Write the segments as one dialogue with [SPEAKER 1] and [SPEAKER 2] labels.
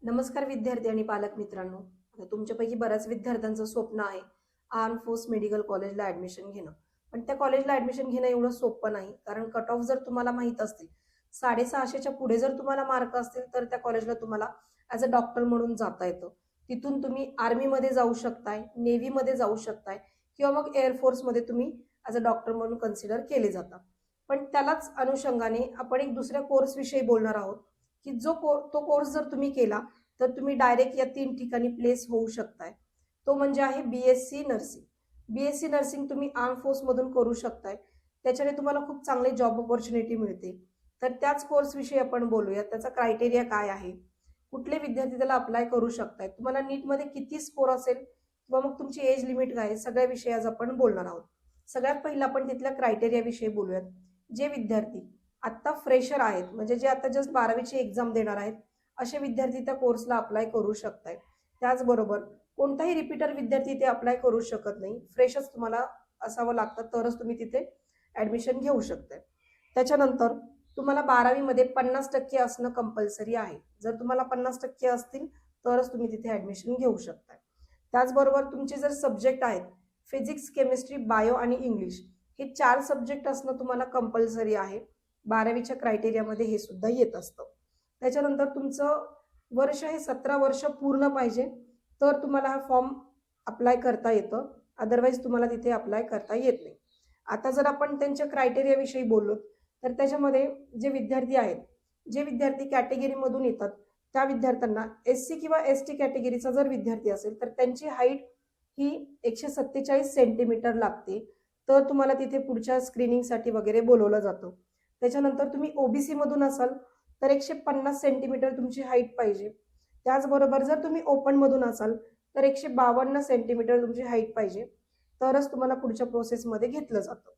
[SPEAKER 1] नमस्कार विद्यार्थी आणि पालक मित्रांनो. आता तुमच्यापैकी बऱ्याच विद्यार्थ्यांचं स्वप्न आहे आर्म फोर्स मेडिकल कॉलेजला ऍडमिशन घेणं. पण त्या कॉलेजला ऍडमिशन घेणं एवढं सोपं नाही, कारण कट ऑफ जर तुम्हाला माहित असतील 650च्या पुढे जर तुम्हाला मार्क असतील तर त्या कॉलेजला तुम्हाला ॲज अ डॉक्टर म्हणून जाता येतं. तिथून तुम्ही आर्मीमध्ये जाऊ शकताय, नेव्हीमध्ये जाऊ शकताय किंवा मग एअरफोर्समध्ये तुम्ही ॲज अ डॉक्टर म्हणून कन्सिडर केले जातात. पण त्यालाच अनुषंगाने आपण एक दुसऱ्या कोर्सविषयी बोलणार आहोत की तो कोर्स जर तुम्ही केला तर तुम्ही डायरेक्ट या 3 ठिकाणी प्लेस होऊ शकताय. तो म्हणजे आहे BSc नर्सिंग. BSc नर्सिंग तुम्ही आर्म फोर्समधून करू शकताय. त्याच्याने तुम्हाला खूप चांगले जॉब ऑपॉर्च्युनिटी मिळते. तर त्याच कोर्सविषयी आपण बोलूया. त्याचा क्रायटेरिया काय आहे? कुठले विद्यार्थी त्याला अप्लाय करू शकतायत? तुम्हाला नीटमध्ये किती स्कोर असेल किंवा मग तुमची एज लिमिट काय आहे? सगळ्या विषयी आज आपण बोलणार आहोत. सगळ्यात पहिलं आपण तिथल्या क्रायटेरियाविषयी बोलूयात. जे विद्यार्थी आत्ता फ्रेशर आहेत, म्हणजे जे आता जस्ट 12वीची एक्झाम देणार आहेत, असे विद्यार्थी त्या कोर्सला अप्लाय करू शकतायत. त्याचबरोबर कोणताही रिपीटर विद्यार्थी ते अप्लाय करू शकत नाही. फ्रेशच तुम्हाला असावं लागतं, तरच तुम्ही तिथे ऍडमिशन घेऊ शकताय. त्याच्यानंतर तुम्हाला 12वीमध्ये 50% असणं कंपल्सरी आहे. जर तुम्हाला 50% असतील तरच तुम्ही तिथे ऍडमिशन घेऊ शकताय. त्याचबरोबर तुमचे जर सब्जेक्ट आहेत फिजिक्स, केमिस्ट्री, बायो आणि इंग्लिश, हे 4 सब्जेक्ट असणं तुम्हाला कंपल्सरी आहे. 12वीच्या क्रायटेरियामध्ये हे सुद्धा येत असतं. त्याच्यानंतर तुमचं वर्ष हे 17 वर्ष पूर्ण पाहिजे, तर तुम्हाला हा फॉर्म अप्लाय करता येतं. अदरवाईज तुम्हाला तिथे अप्लाय करता येत नाही. आता जर आपण त्यांच्या क्रायटेरियाविषयी बोललो तर त्याच्यामध्ये जे विद्यार्थी आहेत, जे विद्यार्थी कॅटेगरीमधून येतात, त्या विद्यार्थ्यांना SC किंवा ST कॅटेगरीचा जर विद्यार्थी असेल तर त्यांची हाईट ही 147 सेंटीमीटर लागते. तर तुम्हाला तिथे पुढच्या स्क्रीनिंगसाठी वगैरे बोलवलं जातं. त्याच्यानंतर तुम्ही OBC मधून असाल तर 150 सेंटीमीटर तुमची हाईट पाहिजे. त्याचबरोबर जर तुम्ही ओपन मधून असाल तर 152 सेंटीमीटर तुमची हाईट पाहिजे, तरच तुम्हाला पुढच्या प्रोसेसमध्ये घेतलं जातं.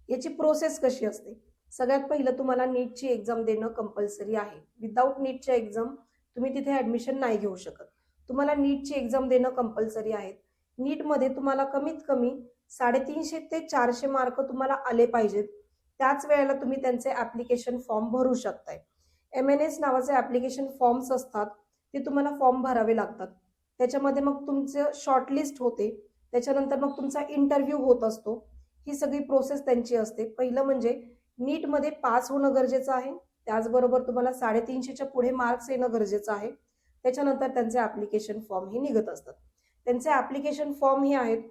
[SPEAKER 1] याची प्रोसेस कशी असते? सगळ्यात पहिलं तुम्हाला नीटची एक्झाम देणं कंपल्सरी आहे. विदाऊट नीटच्या एक्झाम तुम्ही तिथे ऍडमिशन नाही घेऊ शकत. तुम्हाला नीटची एक्झाम देणं कंपल्सरी आहे. नीटमध्ये तुम्हाला कमीत कमी 350 ते 400 मार्क तुम्हाला आले पाहिजेत. त्याच वेळेला तुम्ही त्यांचे ऍप्लिकेशन फॉर्म भरू शकताय. MNS नावाचे ऍप्लिकेशन फॉर्म्स असतात, ते तुम्हाला फॉर्म भरावे लागतात. त्याच्यामध्ये मग तुमचं शॉर्टलिस्ट होते. त्याच्यानंतर मग तुमचा इंटरव्ह्यू होत असतो. ही सगळी प्रोसेस त्यांची असते. पहिलं म्हणजे नीटमध्ये पास होणं गरजेचं आहे. त्याचबरोबर तुम्हाला 350च्या पुढे मार्क्स येणं गरजेचं आहे. त्याच्यानंतर त्यांचे ऍप्लिकेशन फॉर्म हे निघत असतात. त्यांचे ऍप्लिकेशन फॉर्म हे आहेत,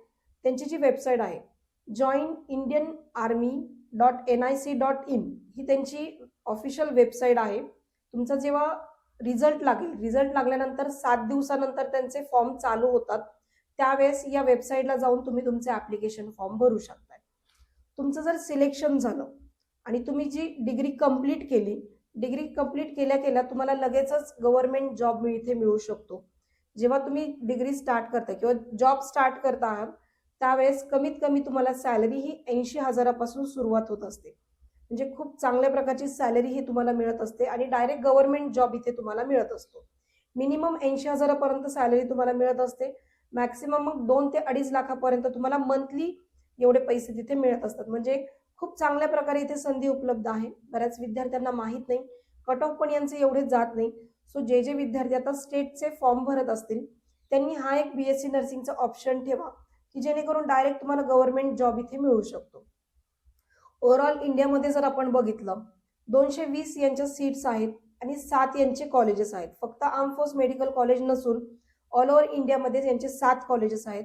[SPEAKER 1] त्यांची जी वेबसाईट आहे joinindianarmy.nic.in, ही त्यांची ऑफिशियल वेबसाईट आहे. तुमचा जेव्हा रिझल्ट लागल्यानंतर 7 दिवसानंतर त्यांचे फॉर्म चालू होतात. त्यावेळेस या वेबसाईटला जाऊन तुम्ही तुमचे ऍप्लिकेशन फॉर्म भरू शकताय. तुमचं जर सिलेक्शन झालं आणि तुम्ही जी डिग्री कंप्लीट केल्या तुम्हाला लगेचच गव्हर्नमेंट जॉब इथे मिळू शकतो. जेव्हा तुम्ही डिग्री स्टार्ट करताय किंवा जॉब स्टार्ट करता आहात त्यावेळेस कमीत कमी तुम्हाला सॅलरी ही 80,000पासून सुरुवात होत असते. म्हणजे खूप चांगल्या प्रकारची सॅलरी ही तुम्हाला मिळत असते आणि डायरेक्ट गव्हर्नमेंट जॉब इथे तुम्हाला मिळत असतो. मिनिमम 80,000पर्यंत सॅलरी तुम्हाला मिळत असते. मॅक्सिमम मग 2 ते 2.5 लाखापर्यंत तुम्हाला मंथली एवढे पैसे तिथे मिळत असतात. म्हणजे खूप चांगल्या प्रकारे इथे संधी उपलब्ध आहे. बऱ्याच विद्यार्थ्यांना माहीत नाही, कट ऑफ पण यांचे एवढे जात नाही. सो जे विद्यार्थी आता स्टेटचे फॉर्म भरत असतील त्यांनी हा एक BSc नर्सिंगचा ऑप्शन ठेवा, की जेणेकरून डायरेक्ट तुम्हाला गव्हर्नमेंट जॉब इथे मिळू शकतो. ओव्हरऑल इंडियामध्ये जर आपण बघितलं 220 यांच्या सीट्स आहेत आणि 7 यांचे कॉलेजेस आहेत. फक्त आर्म फोर्स मेडिकल कॉलेज नसून ऑल ओव्हर इंडियामध्ये यांचे 7 कॉलेजेस आहेत.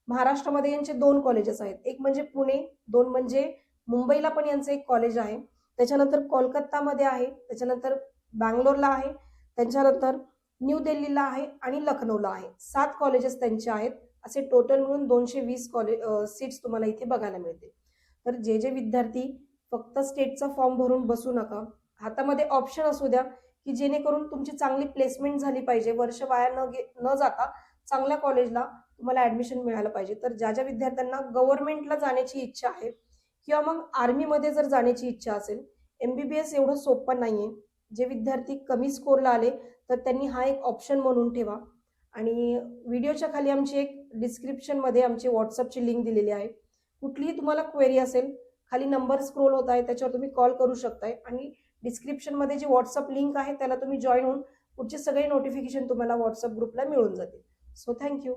[SPEAKER 1] महाराष्ट्रामध्ये यांचे 2 कॉलेजेस आहेत. एक म्हणजे पुणे, 2 म्हणजे मुंबईला पण यांचं एक कॉलेज आहे. त्याच्यानंतर कोलकातामध्ये आहे, त्याच्यानंतर बँगलोरला आहे, त्याच्यानंतर न्यू दिल्लीला आहे आणि लखनौला आहे. 7 कॉलेजेस त्यांचे आहेत. असे टोटल मिळून 220 सीट्स तुम्हाला इथे बघायला मिळते. तर जे विद्यार्थी फक्त स्टेटचा फॉर्म भरून बसू नका. हातामध्ये ऑप्शन असू द्या, की जेणेकरून तुमची चांगली प्लेसमेंट झाली पाहिजे. वर्ष वाया न जाता चांगल्या कॉलेजला तुम्हाला ऍडमिशन मिळालं पाहिजे. तर ज्या विद्यार्थ्यांना गव्हर्नमेंटला जाण्याची इच्छा आहे किंवा मग आर्मीमध्ये जर जाण्याची इच्छा असेल, MBBS एवढं सोपं नाहीये. जे विद्यार्थी कमी स्कोरला आले तर त्यांनी हा एक ऑप्शन म्हणून ठेवा. आणि व्हिडिओच्या खाली आमची एक डिस्क्रिप्शनमध्ये आमची व्हॉट्सअपची लिंक दिलेली आहे. कुठलीही तुम्हाला क्वेरी असेल, खाली नंबर स्क्रोल होत आहे, त्याच्यावर तुम्ही कॉल करू शकताय आणि डिस्क्रिप्शनमध्ये जी व्हॉट्सअप लिंक आहे त्याला तुम्ही जॉईन होऊन पुढचे सगळे नोटिफिकेशन तुम्हाला व्हॉट्सअप ग्रुपला मिळून जातील. So thank you.